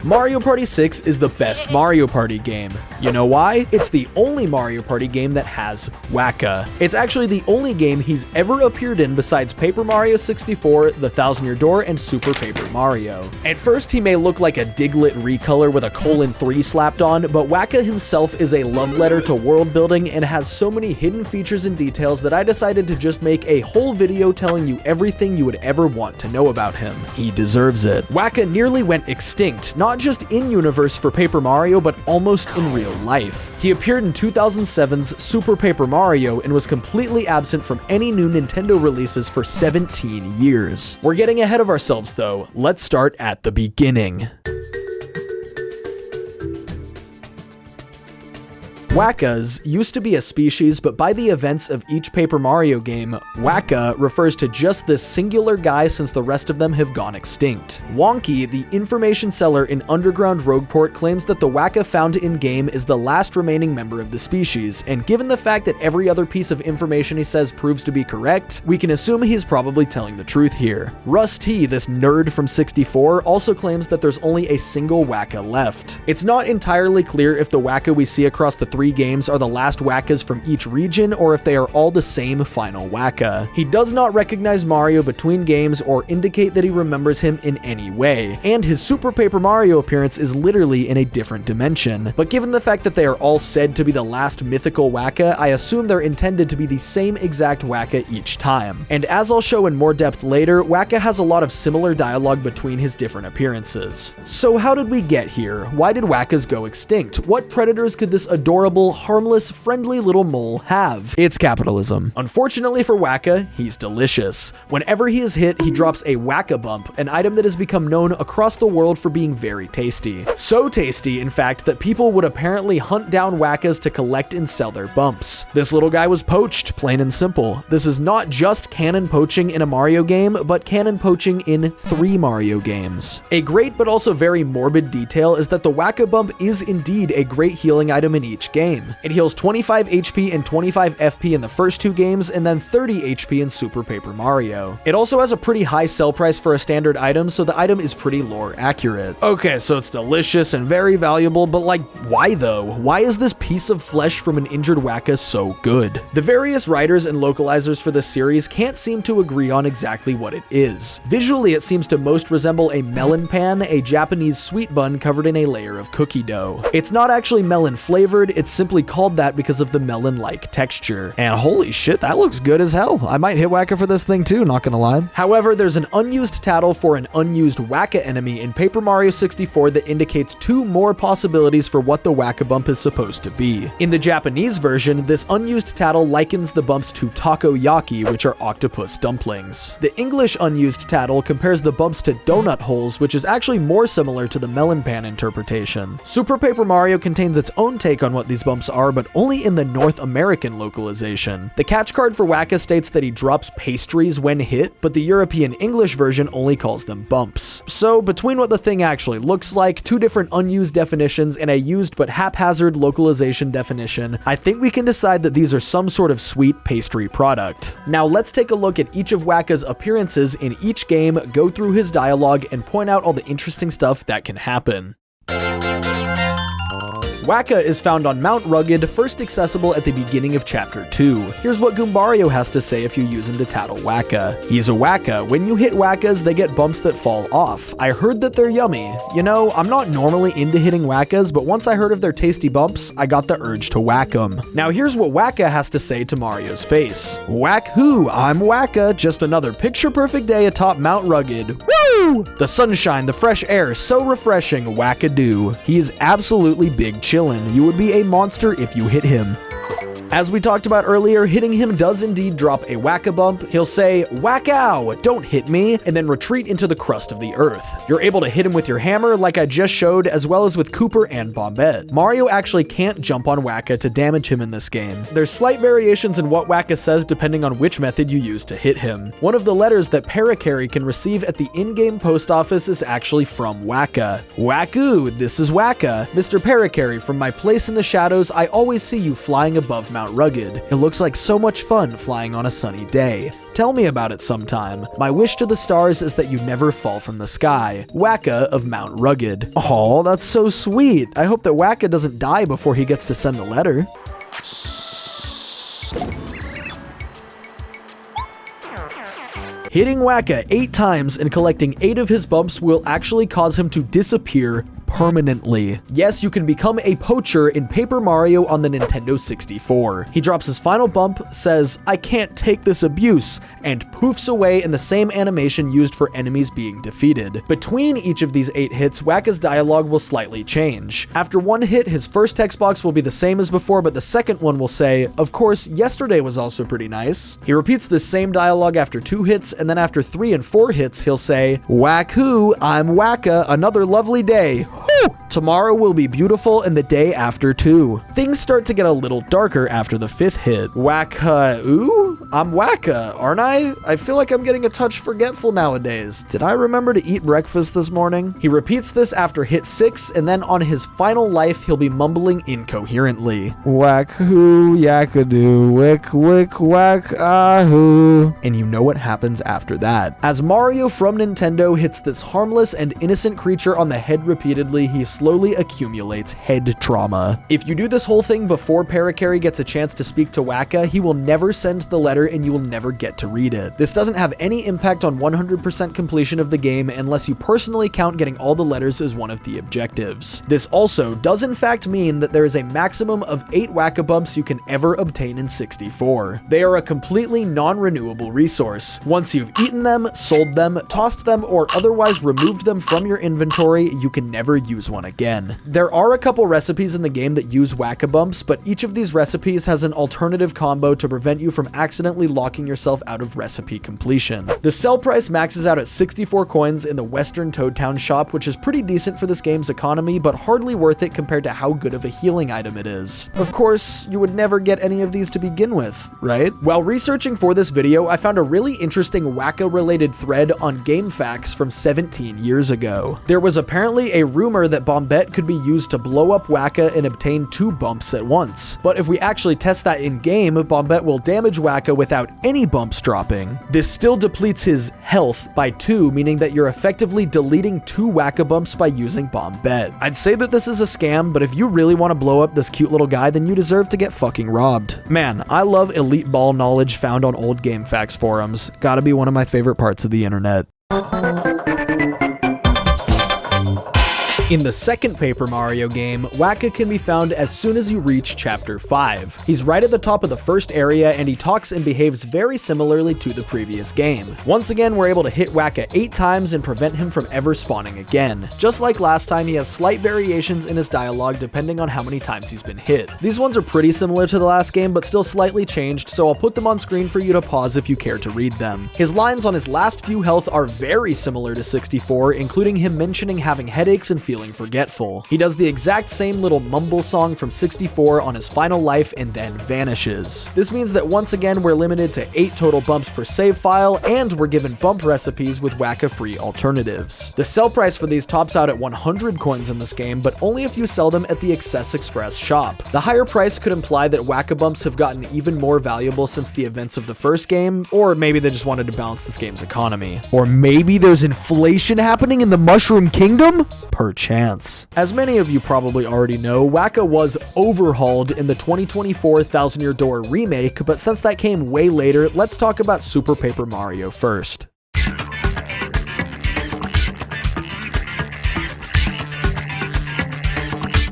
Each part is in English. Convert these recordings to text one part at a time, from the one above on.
Mario Party 6 is the best Mario Party game. You know why? It's the only Mario Party game that has Whacka. It's actually the only game he's ever appeared in besides Paper Mario 64, The Thousand Year Door, and Super Paper Mario. At first, he may look like a Diglett recolor with a :3 slapped on, but Whacka himself is a love letter to world building and has so many hidden features and details that I decided to just make a whole video telling you everything you would ever want to know about him. He deserves it. Whacka nearly went extinct, not just in-universe for Paper Mario, but almost in real life. He appeared in 2007's Super Paper Mario and was completely absent from any new Nintendo releases for 17 years. We're getting ahead of ourselves though. Let's start at the beginning. Whackas used to be a species, but by the events of each Paper Mario game, Whacka refers to just this singular guy since the rest of them have gone extinct. Wonky, the information seller in Underground Rogueport, claims that the Whacka found in-game is the last remaining member of the species, and given the fact that every other piece of information he says proves to be correct, we can assume he's probably telling the truth here. Russ T, this nerd from 64, also claims that there's only a single Whacka left. It's not entirely clear if the Whacka we see across the three games are the last Whackas from each region or if they are all the same final Whacka. He does not recognize Mario between games or indicate that he remembers him in any way, and his Super Paper Mario appearance is literally in a different dimension. But given the fact that they are all said to be the last mythical Whacka, I assume they're intended to be the same exact Whacka each time. And as I'll show in more depth later, Whacka has a lot of similar dialogue between his different appearances. So how did we get here? Why did Whackas go extinct? What predators could this adorable, harmless, friendly little mole have? It's capitalism. Unfortunately for Whacka, he's delicious. Whenever he is hit, he drops a Whacka bump, an item that has become known across the world for being very tasty. So tasty, in fact, that people would apparently hunt down Whackas to collect and sell their bumps. This little guy was poached, plain and simple. This is not just canon poaching in a Mario game, but canon poaching in 3 Mario games. A great but also very morbid detail is that the Whacka bump is indeed a great healing item in each game. It heals 25 HP and 25 FP in the first 2 games, and then 30 HP in Super Paper Mario. It also has a pretty high sell price for a standard item, so the item is pretty lore accurate. Okay, so it's delicious and very valuable, but like, why though? Why is this piece of flesh from an injured Whacka so good? The various writers and localizers for this series can't seem to agree on exactly what it is. Visually, it seems to most resemble a melon pan, a Japanese sweet bun covered in a layer of cookie dough. It's not actually melon flavored, it's simply called that because of the melon-like texture. And holy shit, that looks good as hell. I might hit Whacka for this thing too, not gonna lie. However, there's an unused tattle for an unused Whacka enemy in Paper Mario 64 that indicates 2 more possibilities for what the Whacka bump is supposed to be. In the Japanese version, this unused tattle likens the bumps to takoyaki, which are octopus dumplings. The English unused tattle compares the bumps to donut holes, which is actually more similar to the melon pan interpretation. Super Paper Mario contains its own take on what these bumps are, but only in the North American localization. The catch card for Whacka states that he drops pastries when hit, but the European English version only calls them bumps. So between what the thing actually looks like, 2 different unused definitions, and a used but haphazard localization definition, I think we can decide that these are some sort of sweet pastry product. Now let's take a look at each of Whacka's appearances in each game, go through his dialogue, and point out all the interesting stuff that can happen. Whacka is found on Mount Rugged, first accessible at the beginning of Chapter 2. Here's what Goombario has to say if you use him to tattle Whacka. He's a Whacka. When you hit Whackas, they get bumps that fall off. I heard that they're yummy. You know, I'm not normally into hitting Whackas, but once I heard of their tasty bumps, I got the urge to whack them. Now here's what Whacka has to say to Mario's face. Whack who? I'm Whacka. Just another picture-perfect day atop Mount Rugged. Woo! The sunshine, the fresh air, so refreshing, Whackadoo. He is absolutely big chillin'. You would be a monster if you hit him. As we talked about earlier, hitting him does indeed drop a Whacka bump. He'll say, "Whack-ow, don't hit me," and then retreat into the crust of the earth. You're able to hit him with your hammer like I just showed, as well as with Cooper and Bombette. Mario actually can't jump on Whacka to damage him in this game. There's slight variations in what Whacka says depending on which method you use to hit him. One of the letters that Parakarry can receive at the in-game post office is actually from Whacka. "Whackoo, this is Whacka. Mr. Parakarry, from my place in the shadows, I always see you flying above Mount Rugged. It looks like so much fun flying on a sunny day. Tell me about it sometime. My wish to the stars is that you never fall from the sky. Whacka of Mount Rugged. Aw, that's so sweet. I hope that Whacka doesn't die before he gets to send the letter. Hitting Whacka 8 times and collecting 8 of his bumps will actually cause him to disappear permanently. Yes, you can become a poacher in Paper Mario on the Nintendo 64. He drops his final bump, says, "I can't take this abuse," and poofs away in the same animation used for enemies being defeated. Between each of these 8 hits, Whacka's dialogue will slightly change. After one hit, his first text box will be the same as before, but the second one will say, "Of course, yesterday was also pretty nice." He repeats this same dialogue after 2 hits, and then after 3 and 4 hits, he'll say, "Whack-hoo, I'm Whacka, another lovely day. Whew! Tomorrow will be beautiful and the day after too." Things start to get a little darker after the 5th hit. Whack-ooh? I'm Whacka, aren't I? I feel like I'm getting a touch forgetful nowadays. Did I remember to eat breakfast this morning? He repeats this after hit 6, and then on his final life, he'll be mumbling incoherently. Whack-hoo, yakadoo, wick, wick, whack-ahoo. And you know what happens after that. As Mario from Nintendo hits this harmless and innocent creature on the head repeatedly, he slowly accumulates head trauma. If you do this whole thing before Parakarry gets a chance to speak to Whacka, he will never send the letter and you will never get to read it. This doesn't have any impact on 100% completion of the game unless you personally count getting all the letters as one of the objectives. This also does in fact mean that there is a maximum of 8 Whacka bumps you can ever obtain in 64. They are a completely non-renewable resource. Once you've eaten them, sold them, tossed them, or otherwise removed them from your inventory, you can never use one again. There are a couple recipes in the game that use Whacka bumps, but each of these recipes has an alternative combo to prevent you from accidentally locking yourself out of recipe completion. The sell price maxes out at 64 coins in the Western Toadtown shop, which is pretty decent for this game's economy, but hardly worth it compared to how good of a healing item it is. Of course, you would never get any of these to begin with, right? While researching for this video, I found a really interesting Whacka-related thread on GameFAQs from 17 years ago. There was apparently a rumor that Bombette could be used to blow up Whacka and obtain 2 bumps at once. But if we actually test that in-game, Bombette will damage Whacka without any bumps dropping. This still depletes his health by 2, meaning that you're effectively deleting 2 Whacka bumps by using Bombette. I'd say that this is a scam, but if you really want to blow up this cute little guy, then you deserve to get fucking robbed. Man, I love elite ball knowledge found on old GameFAQs forums. Gotta be one of my favorite parts of the internet. In the second Paper Mario game, Whacka can be found as soon as you reach Chapter 5. He's right at the top of the first area, and he talks and behaves very similarly to the previous game. Once again, we're able to hit Whacka 8 times and prevent him from ever spawning again. Just like last time, he has slight variations in his dialogue depending on how many times he's been hit. These ones are pretty similar to the last game, but still slightly changed, so I'll put them on screen for you to pause if you care to read them. His lines on his last few health are very similar to 64, including him mentioning having headaches and feeling forgetful. He does the exact same little mumble song from 64 on his final life and then vanishes. This means that once again we're limited to 8 total bumps per save file, and we're given bump recipes with Whacka free alternatives. The sell price for these tops out at 100 coins in this game, but only if you sell them at the Access Express shop. The higher price could imply that Whacka bumps have gotten even more valuable since the events of the first game, or maybe they just wanted to balance this game's economy. Or maybe there's inflation happening in the Mushroom Kingdom? Perchance. As many of you probably already know, Whacka was overhauled in the 2024 Thousand Year Door remake, but since that came way later, let's talk about Super Paper Mario first.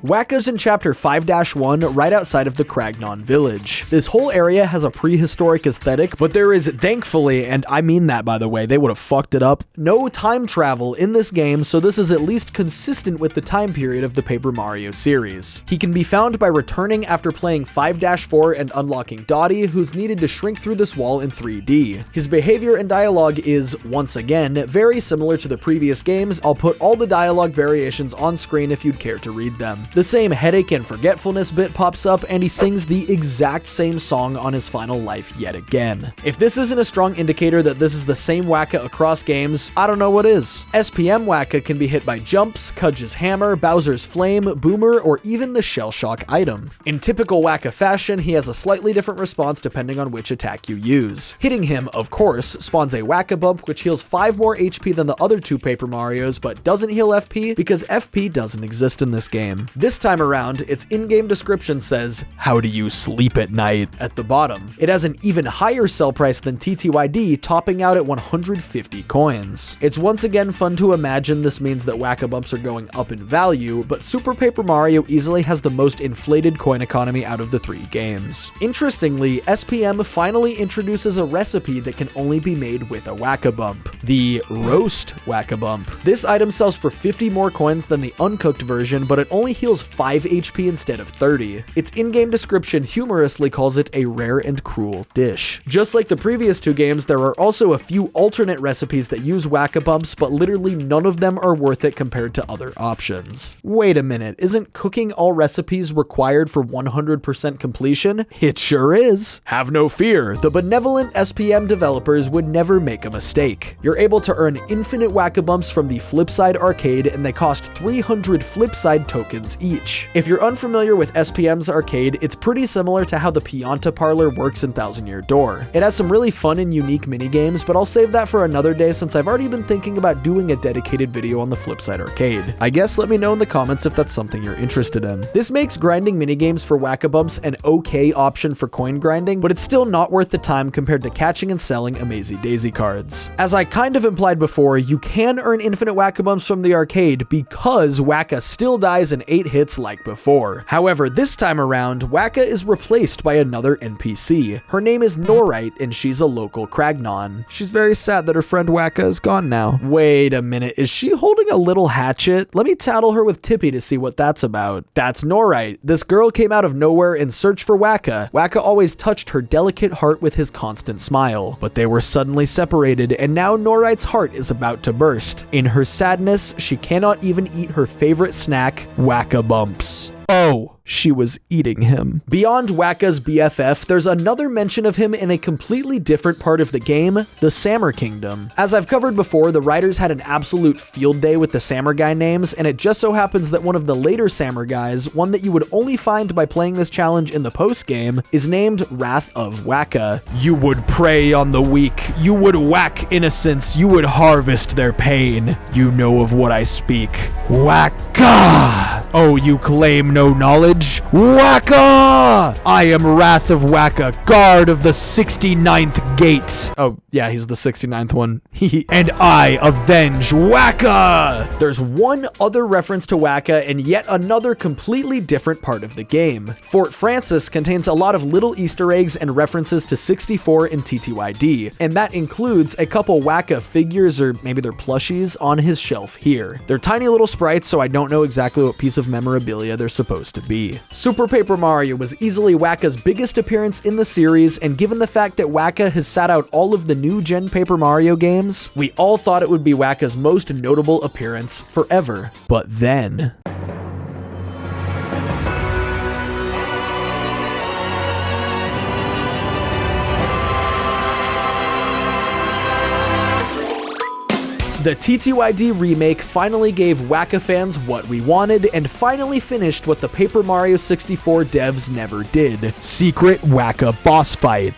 Whacka's in Chapter 5-1 right outside of the Cragnon village. This whole area has a prehistoric aesthetic, but there is thankfully, and I mean that by the way, they would have fucked it up, no time travel in this game, so this is at least consistent with the time period of the Paper Mario series. He can be found by returning after playing 5-4 and unlocking Dottie, who's needed to shrink through this wall in 3D. His behavior and dialogue is, once again, very similar to the previous games. I'll put all the dialogue variations on screen if you'd care to read them. The same headache and forgetfulness bit pops up, and he sings the exact same song on his final life yet again. If this isn't a strong indicator that this is the same Whacka across games, I don't know what is. SPM Whacka can be hit by jumps, Cudge's hammer, Bowser's flame, Boomer, or even the Shell Shock item. In typical Whacka fashion, he has a slightly different response depending on which attack you use. Hitting him, of course, spawns a Whacka bump, which heals 5 more HP than the other 2 Paper Marios, but doesn't heal FP because FP doesn't exist in this game. This time around, its in-game description says, "How do you sleep at night?" at the bottom. It has an even higher sell price than TTYD, topping out at 150 coins. It's once again fun to imagine this means that Whacka bumps are going up in value, but Super Paper Mario easily has the most inflated coin economy out of the 3 games. Interestingly, SPM finally introduces a recipe that can only be made with a Whacka bump, the Roast Whacka bump. This item sells for 50 more coins than the uncooked version, but it only heals 5 HP instead of 30. Its in-game description humorously calls it a rare and cruel dish. Just like the previous 2 games, there are also a few alternate recipes that use Whacka bumps, but literally none of them are worth it compared to other options. Wait a minute, isn't cooking all recipes required for 100% completion? It sure is. Have no fear, the benevolent SPM developers would never make a mistake. You're able to earn infinite Whacka bumps from the Flipside arcade, and they cost 300 Flipside tokens each. If you're unfamiliar with SPM's arcade, it's pretty similar to how the Pianta Parlor works in Thousand Year Door. It has some really fun and unique minigames, but I'll save that for another day since I've already been thinking about doing a dedicated video on the Flipside arcade. I guess let me know in the comments if that's something you're interested in. This makes grinding minigames for Whacka bumps an okay option for coin grinding, but it's still not worth the time compared to catching and selling Amazy Daisy cards. As I kind of implied before, you can earn infinite Whacka bumps from the arcade because Whacka still dies in 8 hits like before. However, this time around, Whacka is replaced by another NPC. Her name is Norite, and she's a local Cragnon. She's very sad that her friend Whacka is gone now. Wait a minute, is she holding a little hatchet? Let me tattle her with Tippy to see what that's about. That's Norite. This girl came out of nowhere in search for Whacka. Whacka always touched her delicate heart with his constant smile, but they were suddenly separated, and now Norite's heart is about to burst. In her sadness, she cannot even eat her favorite snack, Whacka bumps. Oh, she was eating him. Beyond Whacka's BFF, there's another mention of him in a completely different part of the game, the Sammer Kingdom. As I've covered before, the writers had an absolute field day with the Sammer guy names, and it just so happens that one of the later Sammer guys, one that you would only find by playing this challenge in the post-game, is named Wrath of Whacka. You would prey on the weak, you would whack innocents, you would harvest their pain. You know of what I speak. Whacka! Oh, you claim no knowledge? Whacka! I am Wrath of Whacka, guard of the 69th gate. Oh, yeah, he's the 69th one. And I avenge Whacka! There's one other reference to Whacka in yet another completely different part of the game. Fort Francis contains a lot of little Easter eggs and references to 64 and TTYD, and that includes a couple Whacka figures, or maybe they're plushies, on his shelf here. They're tiny little sprites, so I don't know exactly what piece of memorabilia they're supposed to be. Super Paper Mario was easily Whacka's biggest appearance in the series, and given the fact that Whacka has sat out all of the new gen Paper Mario games, we all thought it would be Whacka's most notable appearance forever. But then... The TTYD Remake finally gave Whacka fans what we wanted, and finally finished what the Paper Mario 64 devs never did. Secret Whacka boss fight.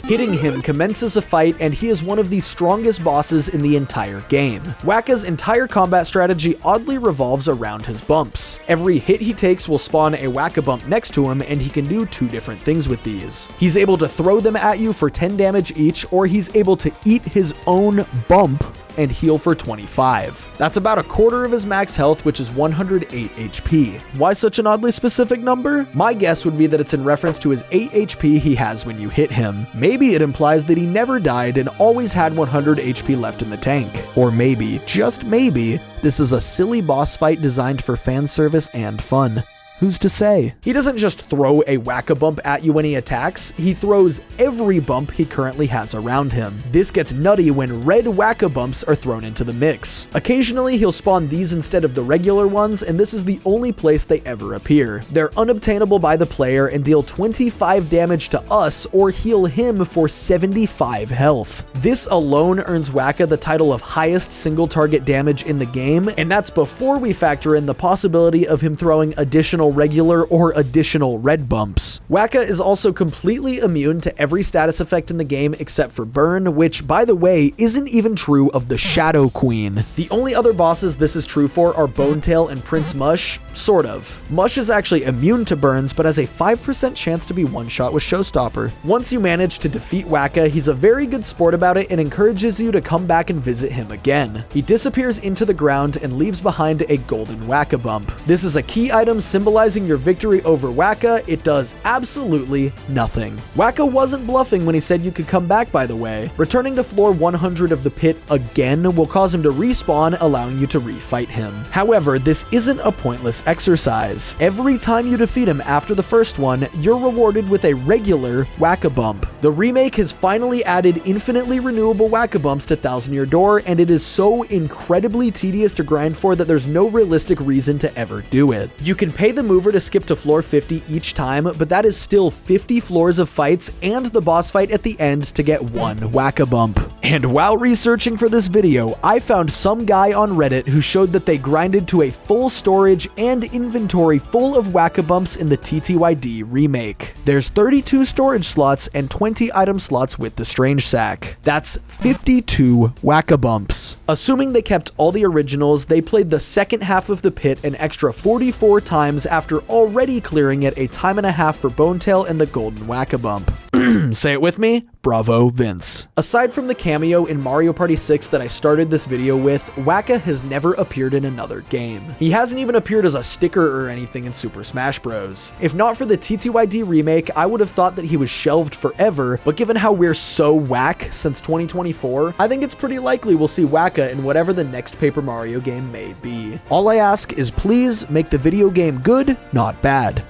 Hitting him commences a fight, and he is one of the strongest bosses in the entire game. Whacka's entire combat strategy oddly revolves around his bumps. Every hit he takes will spawn a Whacka bump next to him, and he can do 2 different things with these. He's able to throw them at you for 10 damage each, or he's able to eat his own bump and heal for 25. That's about a quarter of his max health, which is 108 HP. Why such an oddly specific number? My guess would be that it's in reference to his 8 HP he has when you hit him. Maybe it implies that he never died and always had 100 HP left in the tank. Or maybe, just maybe, this is a silly boss fight designed for fan service and fun. Who's to say? He doesn't just throw a Whack-a-Bump at you when he attacks, he throws every bump he currently has around him. This gets nutty when red Whack-a-Bumps are thrown into the mix. Occasionally, he'll spawn these instead of the regular ones, and this is the only place they ever appear. They're unobtainable by the player and deal 25 damage to us or heal him for 75 health. This alone earns Whacka the title of highest single target damage in the game, and that's before we factor in the possibility of him throwing additional regular or additional red bumps. Whacka is also completely immune to every status effect in the game except for burn, which, by the way, isn't even true of the Shadow Queen. The only other bosses this is true for are Bonetail and Prince Mush, sort of. Mush is actually immune to burns, but has a 5% chance to be one-shot with Showstopper. Once you manage to defeat Whacka, he's a very good sport about it and encourages you to come back and visit him again. He disappears into the ground and leaves behind a golden Whack-a-Bump. This is a key item symbolizing your victory over Whacka. It does absolutely nothing. Whacka wasn't bluffing when he said you could come back, by the way. Returning to floor 100 of the pit again will cause him to respawn, allowing you to refight him. However, this isn't a pointless exercise. Every time you defeat him after the first one, you're rewarded with a regular Whack-a-Bump. The remake has finally added infinitely renewable Whack-a-Bumps to Thousand Year Door, and it is so incredibly tedious to grind for that there's no realistic reason to ever do it. You can pay the mover to skip to floor 50 each time, but that is still 50 floors of fights and the boss fight at the end to get one Whack-a-Bump. And while researching for this video, I found some guy on Reddit who showed that they grinded to a full storage and inventory full of Whack-a-Bumps in the TTYD Remake. There's 32 storage slots and 20 item slots with the Strange Sack. That's 52 Whack-a-Bumps. Assuming they kept all the originals, they played the second half of the pit an extra 44 times after already clearing it a time and a half for Bonetail and the golden Whack-a-Bump. Say it with me. Bravo, Vince. Aside from the cameo in Mario Party 6 that I started this video with, Whacka has never appeared in another game. He hasn't even appeared as a sticker or anything in Super Smash Bros. If not for the TTYD remake, I would have thought that he was shelved forever, but given how we're so whack since 2024, I think it's pretty likely we'll see Whacka in whatever the next Paper Mario game may be. All I ask is please make the video game good, not bad.